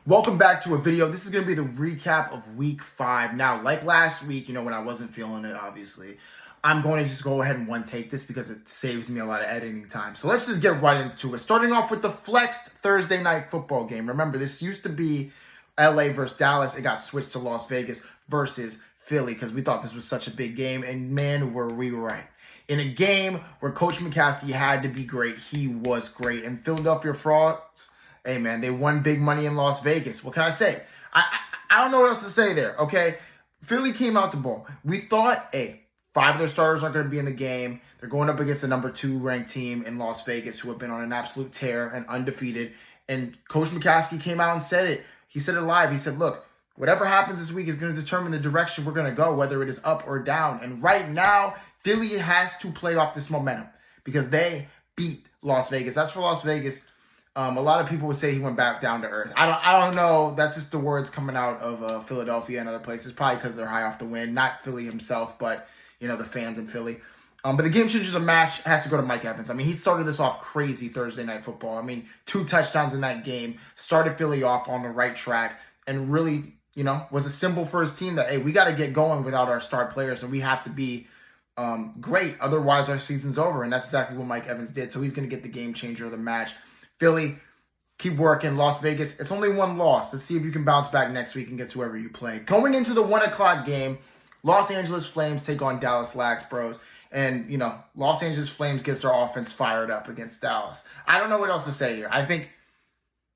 Welcome back to a video. This is going to be the recap of week 5. Now, like last week, when I wasn't feeling it, obviously, I'm going to just go ahead and one take this because it saves me a lot of editing time. So let's just get right into it. Starting off with the flexed Thursday night football game. Remember, this used to be LA versus Dallas. It got switched to Las Vegas versus Philly because we thought this was such a big game. And man, were we right. In a game where Coach McCaskey had to be great, he was great. And Philadelphia Frauds, hey, man, they won big money in Las Vegas. What can I say? I don't know what else to say there, okay? Philly came out to ball. We thought, hey, 5 of their starters aren't going to be in the game. They're going up against the number 2 ranked team in Las Vegas who have been on an absolute tear and undefeated. And Coach McCaskey came out and said it. He said it live. He said, look, whatever happens this week is going to determine the direction we're going to go, whether it is up or down. And right now, Philly has to play off this momentum because they beat Las Vegas. As for Las Vegas, a lot of people would say he went back down to earth. I don't know. That's just the words coming out of Philadelphia and other places, probably because they're high off the win. Not Philly himself, but, the fans in Philly. But the game changer of the match has to go to Mike Evans. I mean, he started this off crazy Thursday Night Football. I mean, 2 touchdowns in that game, started Philly off on the right track, and really, was a symbol for his team that, hey, we got to get going without our star players, and we have to be great. Otherwise, our season's over, and that's exactly what Mike Evans did. So he's going to get the game changer of the match. Philly, keep working. Las Vegas, it's only 1 loss. Let's see if you can bounce back next week and get to whoever you play. Going into the 1 o'clock game, Los Angeles Flames take on Dallas Lax Bros. And, Los Angeles Flames gets their offense fired up against Dallas. I don't know what else to say here. I think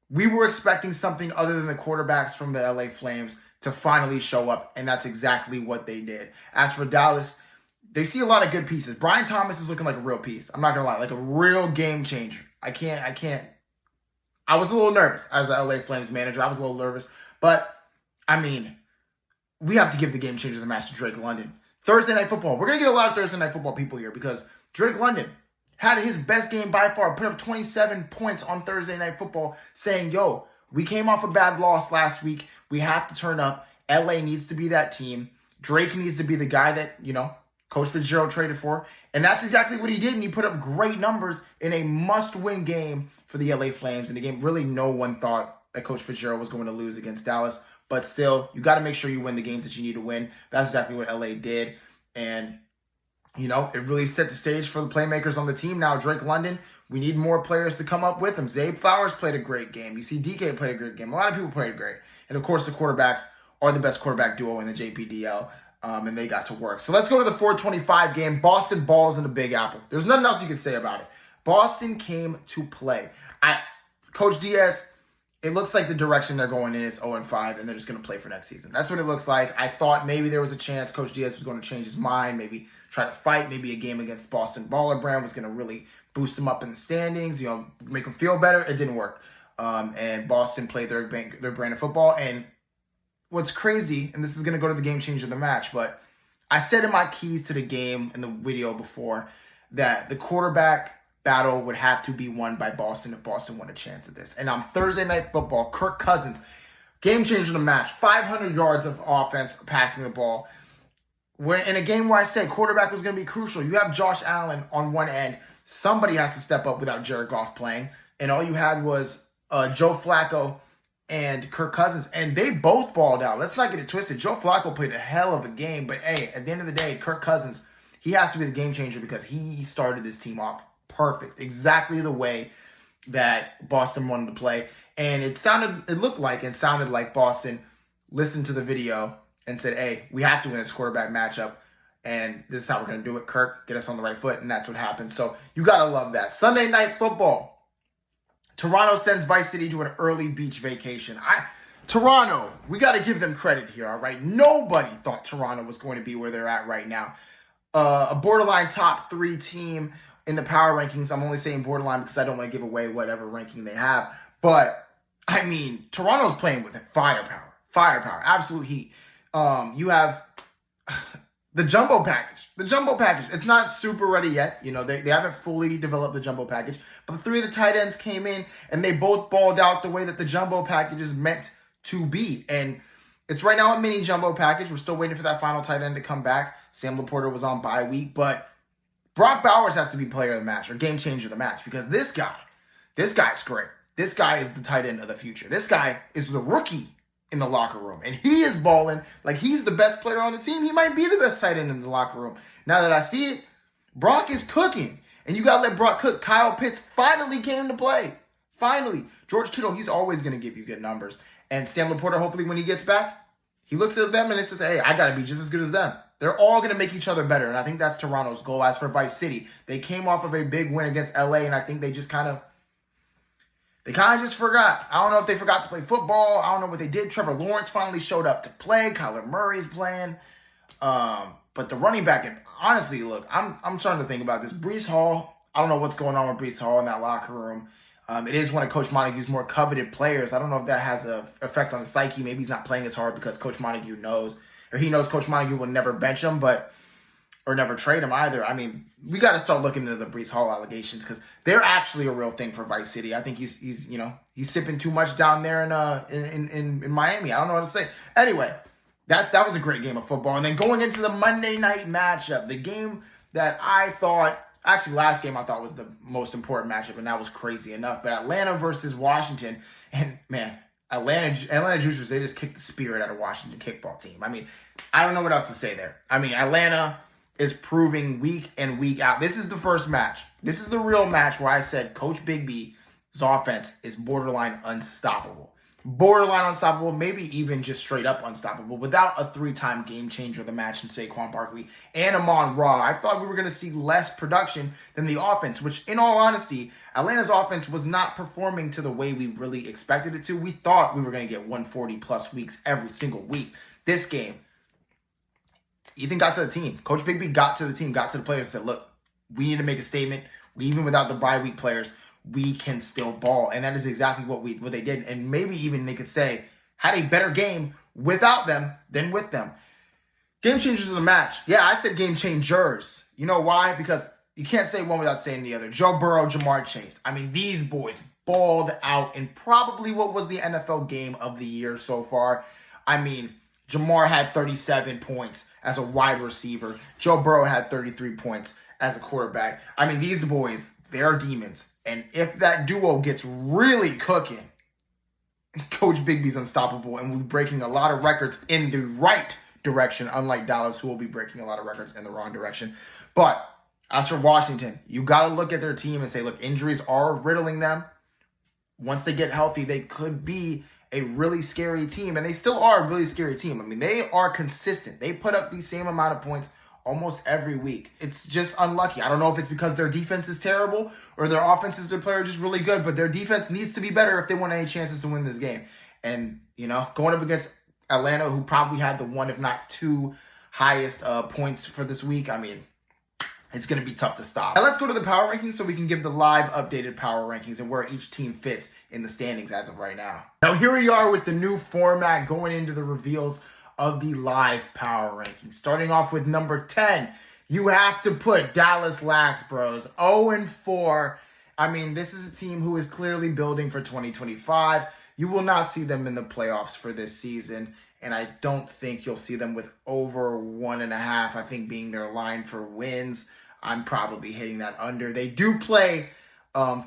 we were expecting something other than the quarterbacks from the LA Flames to finally show up, and that's exactly what they did. As for Dallas, they see a lot of good pieces. Brian Thomas is looking like a real piece. I'm not going to lie, like a real game changer. I was a little nervous as an LA Flames manager. I was a little nervous. But, we have to give the game changer of the match to Drake London. Thursday Night Football. We're going to get a lot of Thursday Night Football people here because Drake London had his best game by far. Put up 27 points on Thursday Night Football saying, yo, we came off a bad loss last week. We have to turn up. LA needs to be that team. Drake needs to be the guy that, Coach Fitzgerald traded for. And that's exactly what he did. And he put up great numbers in a must-win game for the LA Flames. In a game really no one thought that Coach Fitzgerald was going to lose against Dallas. But still, you got to make sure you win the games that you need to win. That's exactly what LA did. And, it really set the stage for the playmakers on the team. Now, Drake London, we need more players to come up with him. Zabe Flowers played a great game. You see DK played a great game. A lot of people played great. And, of course, the quarterbacks are the best quarterback duo in the JPDL. And they got to work. So let's go to the 425 game. Boston balls in the Big Apple. There's nothing else you can say about it. Boston came to play. Coach Diaz, it looks like the direction they're going in is 0-5, and they're just going to play for next season. That's what it looks like. I thought maybe there was a chance Coach Diaz was going to change his mind, maybe try to fight. Maybe a game against Boston Baller Brand was going to really boost them up in the standings, make them feel better. It didn't work. And Boston played their brand of football. And what's crazy, and this is going to go to the game changer of the match, but I said in my keys to the game in the video before that the quarterback battle would have to be won by Boston if Boston won a chance at this. And on Thursday Night Football, Kirk Cousins, game changer of the match, 500 yards of offense passing the ball. When in a game where I said quarterback was going to be crucial, you have Josh Allen on one end. Somebody has to step up without Jared Goff playing. And all you had was Joe Flacco and Kirk Cousins, and they both balled out. Let's not get it twisted. Joe Flacco played a hell of a game, but hey, at the end of the day, Kirk Cousins, he has to be the game changer because he started this team off perfect, exactly the way that Boston wanted to play. And it looked like Boston listened to the video and said, hey, we have to win this quarterback matchup, and this is how we're going to do it. Kirk, get us on the right foot, and that's what happened. So you got to love that. Sunday Night Football. Toronto sends Vice City to an early beach vacation. Toronto, we got to give them credit here, all right? Nobody thought Toronto was going to be where they're at right now. A borderline top 3 team in the power rankings. I'm only saying borderline because I don't want to give away whatever ranking they have. But, Toronto's playing with firepower. Firepower, absolute heat. You have the jumbo package. It's not super ready yet. They haven't fully developed the jumbo package. But 3 of the tight ends came in, and they both balled out the way that the jumbo package is meant to be. And it's right now a mini jumbo package. We're still waiting for that final tight end to come back. Sam Laporta was on bye week. But Brock Bowers has to be player of the match or game changer of the match because this guy's great. this guy is the tight end of the future. This guy is the rookie in the locker room, and he is balling like he's the best player on the team. He might be the best tight end in the locker room. Now that I see it, Brock is cooking, and you got to let Brock cook. Kyle Pitts finally came to play. Finally. George Kittle, he's always going to give you good numbers. And Sam Laporta, hopefully when he gets back, he looks at them and it says, hey, I got to be just as good as them. They're all going to make each other better, and I think that's Toronto's goal. As for Vice City, they came off of a big win against LA, and I think they just kind of just forgot. I don't know if they forgot to play football. I don't know what they did. Trevor Lawrence finally showed up to play. Kyler Murray's playing. But the running back, and honestly, look, I'm trying to think about this. Breece Hall, I don't know what's going on with Breece Hall in that locker room. It is one of Coach Montague's more coveted players. I don't know if that has an effect on the psyche. Maybe he's not playing as hard because Coach Montague knows, or he knows Coach Montague will never bench him, or never trade him either. I mean, we got to start looking into the Breece Hall allegations because they're actually a real thing for Vice City. I think he's sipping too much down there in Miami. I don't know what to say. Anyway, that was a great game of football. And then going into the Monday night matchup, the game that I thought, actually last game I thought was the most important matchup, and that was crazy enough. But Atlanta versus Washington, and man, Atlanta Juicers, they just kicked the spirit out of Washington kickball team. I mean, I don't know what else to say there. I mean, Atlanta is proving week in, week out. This is the first match. This is the real match where I said Coach Bigby's offense is borderline unstoppable. Borderline unstoppable, maybe even just straight up unstoppable without a 3-time game changer of the match in Saquon Barkley and Amon-Ra. I thought we were going to see less production than the offense, which in all honesty, Atlanta's offense was not performing to the way we really expected it to. We thought we were going to get 140 plus weeks every single week. This game, Ethan got to the team. Coach Bigby got to the team, got to the players, and said, look, we need to make a statement. Even without the bye week players, we can still ball. And that is exactly what they did. And maybe even they could say, had a better game without them than with them. Game changers of the match. Yeah, I said game changers. You know why? Because you can't say one without saying the other. Joe Burrow, Jamar Chase. I mean, these boys balled out in probably what was the NFL game of the year so far. I mean, Jamar had 37 points as a wide receiver. Joe Burrow had 33 points as a quarterback. I mean, these boys, they are demons. And if that duo gets really cooking, Coach Bigby's unstoppable and we'll be breaking a lot of records in the right direction, unlike Dallas, who will be breaking a lot of records in the wrong direction. But as for Washington, you got to look at their team and say, look, injuries are riddling them. Once they get healthy, they could be a really scary team, and they still are a really scary team. I mean, they are consistent. They put up the same amount of points almost every week. It's just unlucky. I don't know if it's because their defense is terrible or their offense is their player just really good, but their defense needs to be better if they want any chances to win this game. And, going up against Atlanta, who probably had the one, if not two, highest points for this week, I mean, it's going to be tough to stop. Now let's go to the power rankings so we can give the live updated power rankings and where each team fits in the standings as of right now. Now here we are with the new format going into the reveals of the live power rankings. Starting off with number 10, you have to put Dallas Lax Bros. 0-4. I mean, this is a team who is clearly building for 2025. You will not see them in the playoffs for this season, and I don't think you'll see them with over 1.5, I think, being their line for wins. I'm probably hitting that under. They do play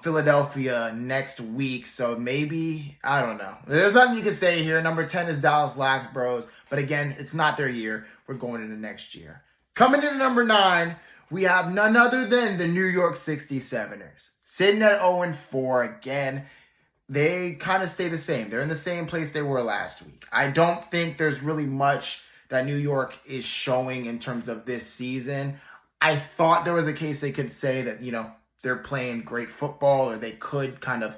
Philadelphia next week, so maybe, I don't know. There's nothing you can say here. Number 10 is Dallas Lax Bros, but again, it's not their year. We're going into next year. Coming in at number 9, we have none other than the New York 67ers. Sitting at 0-4 again. They kind of stay the same. They're in the same place they were last week. I don't think there's really much that New York is showing in terms of this season. I thought there was a case they could say that, they're playing great football or they could kind of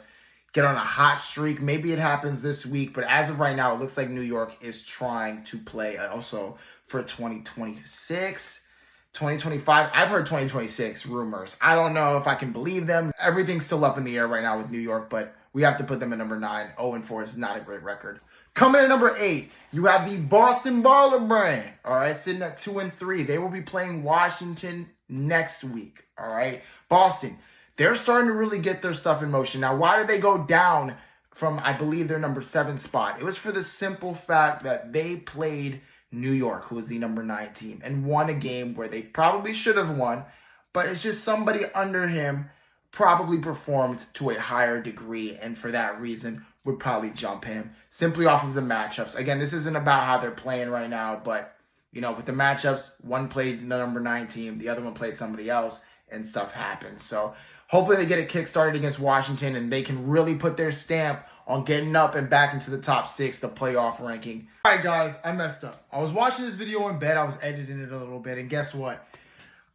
get on a hot streak. Maybe it happens this week, but as of right now, it looks like New York is trying to play also for 2026, 2025. I've heard 2026 rumors. I don't know if I can believe them. Everything's still up in the air right now with New York, but we have to put them at number 9. 0-4 is not a great record. Coming in at number 8, you have the Boston Baller Brand. All right, sitting at 2-3. They will be playing Washington next week. All right, Boston, they're starting to really get their stuff in motion. Now, why did they go down from, I believe, their number 7 spot? It was for the simple fact that they played New York, who was the number 9 team, and won a game where they probably should have won, but it's just somebody under him probably performed to a higher degree, and for that reason would probably jump him simply off of the matchups. Again, this isn't about how they're playing right now, but with the matchups, one played the number 9 team, the other one played somebody else, and stuff happens. So hopefully they get it kick-started against Washington, and they can really put their stamp on getting up and back into the top 6, the playoff ranking. All right, guys, I messed up. I was watching this video in bed. I was editing it a little bit, and guess what?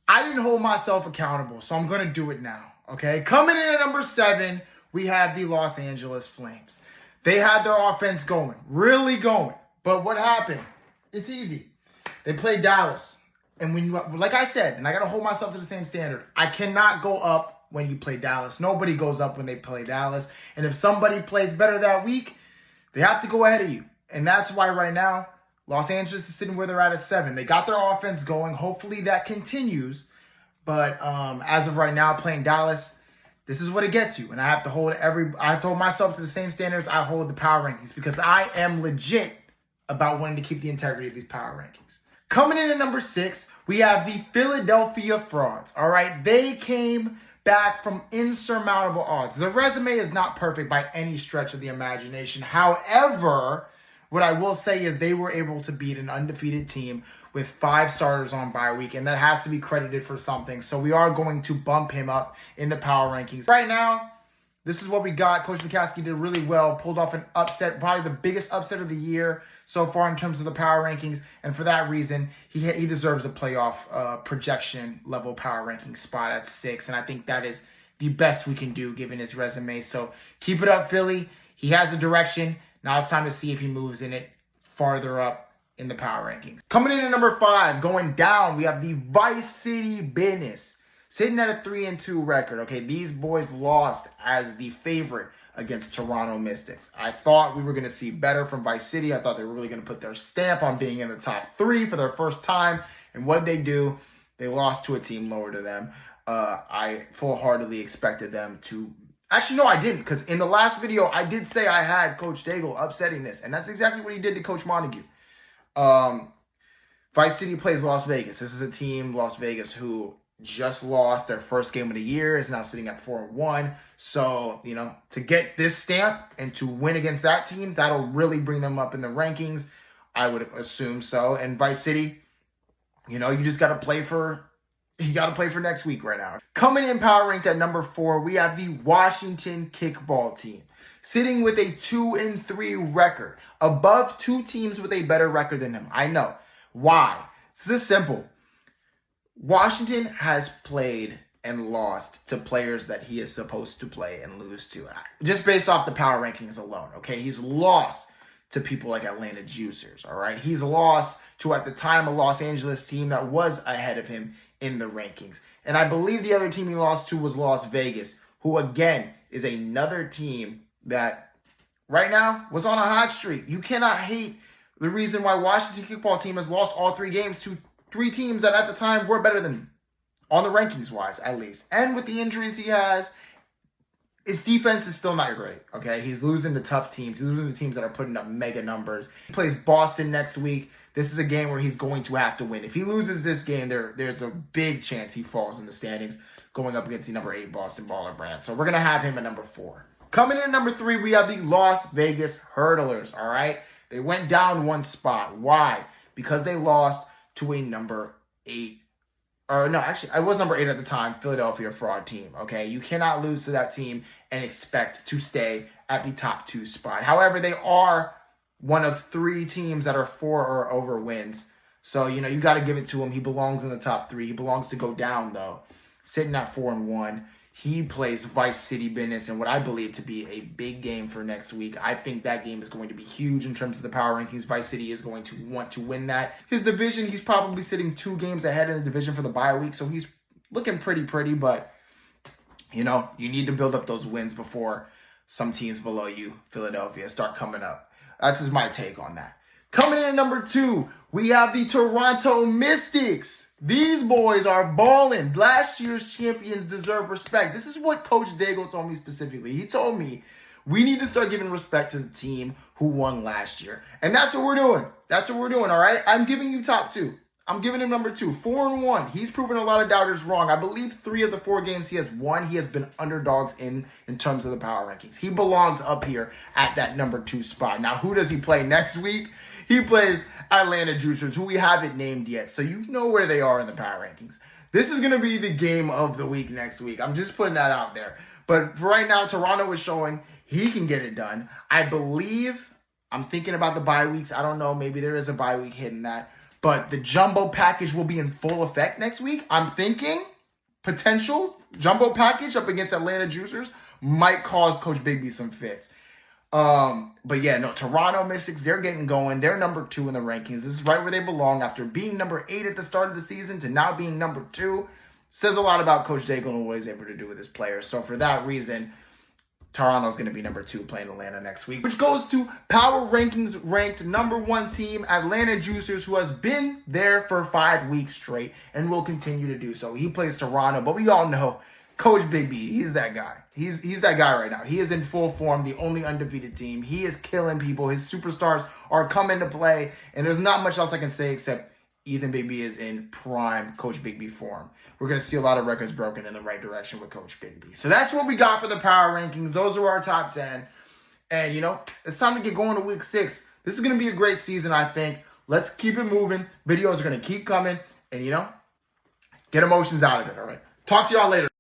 I didn't hold myself accountable, so I'm going to do it now, okay? Coming in at number 7, we have the Los Angeles Flames. They had their offense going, really going. But what happened? It's easy. They played Dallas. And when like I said, and I got to hold myself to the same standard, I cannot go up when you play Dallas. Nobody goes up when they play Dallas. And if somebody plays better that week, they have to go ahead of you. And that's why right now, Los Angeles is sitting where they're at 7. They got their offense going. Hopefully that continues. But as of right now, playing Dallas, this is what it gets you. And I have to hold myself to the same standards I hold the power rankings, because I am legit about wanting to keep the integrity of these power rankings. Coming in at number 6, we have the Philadelphia Frauds. All right, they came back from insurmountable odds. The resume is not perfect by any stretch of the imagination. However, what I will say is they were able to beat an undefeated team with 5 starters on bye week, and that has to be credited for something. So we are going to bump him up in the power rankings. Right now, this is what we got. Coach McCaskey did really well, pulled off an upset, probably the biggest upset of the year so far in terms of the power rankings. And for that reason, he deserves a playoff projection level power ranking spot at 6. And I think that is the best we can do given his resume. So keep it up, Philly. He has a direction. Now it's time to see if he moves in it farther up in the power rankings. Coming in at number 5, going down, we have the Vice City Business. Sitting at a 3-2 record. Okay, these boys lost as the favorite against Toronto Mystics. I thought we were going to see better from Vice City. I thought they were really going to put their stamp on being in the top 3 for their first time. And what they do, they lost to a team lower to them. I full-heartedly expected them to... Actually, no, I didn't, because in the last video, I did say I had Coach Daigle upsetting this, and that's exactly what he did to Coach Montague. Vice City plays Las Vegas. This is a team, Las Vegas, who just lost their first game of the year, is now sitting at 4-1. So, to get this stamp and to win against that team, that'll really bring them up in the rankings. I would assume so. And Vice City, you just got to play for... You got to play for next week right now. Coming in power ranked at number 4, we have the Washington Kickball team. Sitting with a 2-3 record. Above 2 teams with a better record than him. I know. Why? It's this simple. Washington has played and lost to players that he is supposed to play and lose to. Just based off the power rankings alone, okay? He's lost to people like Atlanta Juicers, all right? He's lost to, at the time, a Los Angeles team that was ahead of him in the rankings. And I believe the other team he lost to was Las Vegas, who, again, is another team that right now was on a hot streak. You cannot hate the reason why Washington Kickball team has lost all 3 games to 3 teams that at the time were better than him, on the rankings-wise, at least. And with the injuries he has, his defense is still not great, okay? He's losing to tough teams. He's losing to teams that are putting up mega numbers. He plays Boston next week. This is a game where he's going to have to win. If he loses this game, there's a big chance he falls in the standings going up against the number 8 Boston Baller brand. So we're going to have him at number 4. Coming in at number 3, we have the Las Vegas Hurdlers, all right? They went down 1 spot. Why? Because they lost to a number 8. Or no, actually, I was number 8 at the time, Philadelphia Fraud team, okay? You cannot lose to that team and expect to stay at the top 2 spot. However, they are one of 3 teams that are 4 or over wins. So, you got to give it to him. He belongs in the top 3. He belongs to go down, though. Sitting at 4-1. He plays Vice City Business in what I believe to be a big game for next week. I think that game is going to be huge in terms of the power rankings. Vice City is going to want to win that. His division, he's probably sitting 2 games ahead in the division for the bye week, so he's looking pretty, but, you need to build up those wins before some teams below you, Philadelphia, start coming up. That's just my take on that. Coming in at number 2, we have the Toronto Mystics. These boys are balling. Last year's champions deserve respect. This is what Coach Daigle told me specifically. He told me we need to start giving respect to the team who won last year. And that's what we're doing. All right? I'm giving you top 2. I'm giving him number 2, 4-1. He's proven a lot of doubters wrong. I believe 3 of the 4 games he has won, he has been underdogs in terms of the power rankings. He belongs up here at that number 2 spot. Now, who does he play next week? He plays Atlanta Juicers, who we haven't named yet, so you know where they are in the power rankings. This is going to be the game of the week next week. I'm just putting that out there. But for right now, Toronto is showing he can get it done. I believe, I'm thinking about the bye weeks. I don't know. Maybe there is a bye week hidden that. But the jumbo package will be in full effect next week. I'm thinking potential jumbo package up against Atlanta Juicers might cause Coach Bigby some fits. But yeah, no, Toronto Mystics, they're getting going. They're number 2 in the rankings. This is right where they belong after being number 8 at the start of the season to now being number 2. Says a lot about Coach Daigle and what he's able to do with his players. So for that reason, Toronto's going to be number 2 playing Atlanta next week, which goes to power rankings ranked number 1 team, Atlanta Juicers, who has been there for 5 weeks straight and will continue to do so. He plays Toronto, but we all know Coach Bigby, he's that guy. He's that guy right now. He is in full form, the only undefeated team. He is killing people. His superstars are coming to play, and there's not much else I can say except Ethan Bigby is in prime Coach Bigby form. We're going to see a lot of records broken in the right direction with Coach Bigby. So that's what we got for the power rankings. Those are our top 10. And, you know, it's time to get going to week 6. This is going to be a great season, I think. Let's keep it moving. Videos are going to keep coming. And, you know, get emotions out of it, all right? Talk to y'all later.